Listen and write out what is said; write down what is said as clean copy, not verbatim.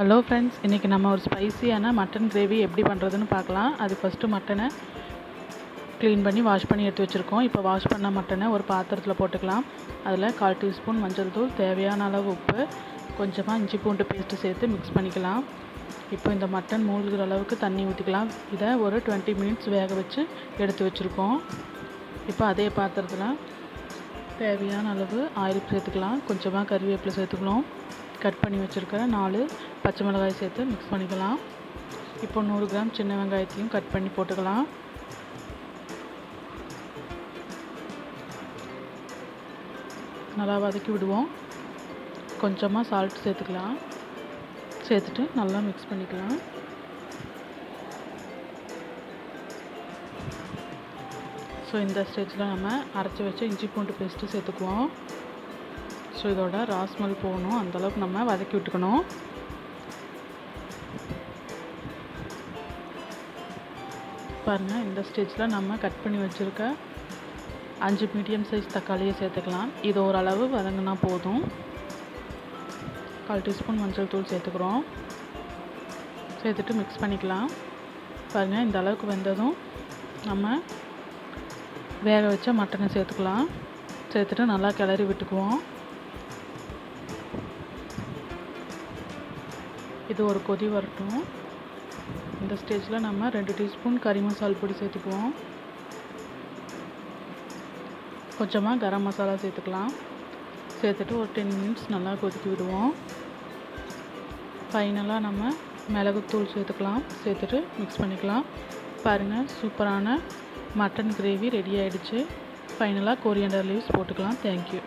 Hello friends, இன்றைக்கி நம்ம ஒரு ஸ்பைசியான மட்டன் கிரேவி எப்படி பண்ணுறதுன்னு பார்க்கலாம். அது ஃபஸ்ட்டு மட்டனை க்ளீன் பண்ணி வாஷ் பண்ணி எடுத்து வச்சுருக்கோம். இப்போ வாஷ் பண்ண மட்டனை ஒரு பாத்திரத்தில் போட்டுக்கலாம். அதில் 1/4 டீஸ்பூன் மஞ்சள் தூள், தேவையான அளவு உப்பு, கொஞ்சமாக இஞ்சி பூண்டு பேஸ்ட்டு சேர்த்து மிக்ஸ் பண்ணிக்கலாம். இப்போ இந்த மட்டன் மூழ்கிற அளவுக்கு தண்ணி ஊற்றிக்கலாம். இதை ஒரு 20 மினிட்ஸ் வேக வச்சு எடுத்து வச்சுருக்கோம். இப்போ அதே பாத்திரத்தில் தேவையான அளவு ஆயில் சேர்த்துக்கலாம். கொஞ்சமாக கறிவேப்பிலை சேர்த்துக்கணும். கட் பண்ணி வச்சுருக்கிற 4 பச்சை மிளகாய் சேர்த்து மிக்ஸ் பண்ணிக்கலாம். இப்போ 100 கிராம் சின்ன வெங்காயத்தையும் கட் பண்ணி போட்டுக்கலாம். நல்லா வதக்கி விடுவோம். கொஞ்சமாக சால்ட் சேர்த்துக்கலாம். சேர்த்துட்டு நல்லா மிக்ஸ் பண்ணிக்கலாம். ஸோ இந்த ஸ்டேஜில் நம்ம அரைச்சி வச்ச இஞ்சி பூண்டு பேஸ்ட்டு சேர்த்துக்குவோம். ஸோ இதோட ராஸ்மல் போகணும், அந்தளவுக்கு நம்ம வதக்கி விட்டுக்கணும். பாருங்கள், இந்த ஸ்டேஜில் நம்ம கட் பண்ணி வச்சுருக்க 5 மீடியம் சைஸ் தக்காளியை சேர்த்துக்கலாம். இது ஓரளவு வதங்கினா போதும். 1/4 டீஸ்பூன் மஞ்சள் தூள் சேர்த்துக்கிறோம். சேர்த்துட்டு மிக்ஸ் பண்ணிக்கலாம். பாருங்கள், இந்த அளவுக்கு வெந்ததும் நம்ம வேக வச்ச மட்டனை சேர்த்துக்கலாம். சேர்த்துட்டு நல்லா கிளறி விட்டுக்குவோம். இது ஒரு கொதி வரட்டும். இந்த ஸ்டேஜில் நம்ம 2 டீஸ்பூன் கறி மசால் பொடி சேர்த்துக்குவோம். கொஞ்சமாக கரம் மசாலா சேர்த்துக்கலாம். சேர்த்துட்டு ஒரு 10 மினிட்ஸ் நல்லா கொதிக்க விடுவோம். ஃபைனலாக நம்ம மிளகுத்தூள் சேர்த்துக்கலாம். சேர்த்துட்டு மிக்ஸ் பண்ணிக்கலாம். பாருங்கள், சூப்பரான மட்டன் கிரேவி ரெடி ஆகிடுச்சு. ஃபைனலாக கொரியாண்டர் லீவ்ஸ் போட்டுக்கலாம். தேங்க்யூ.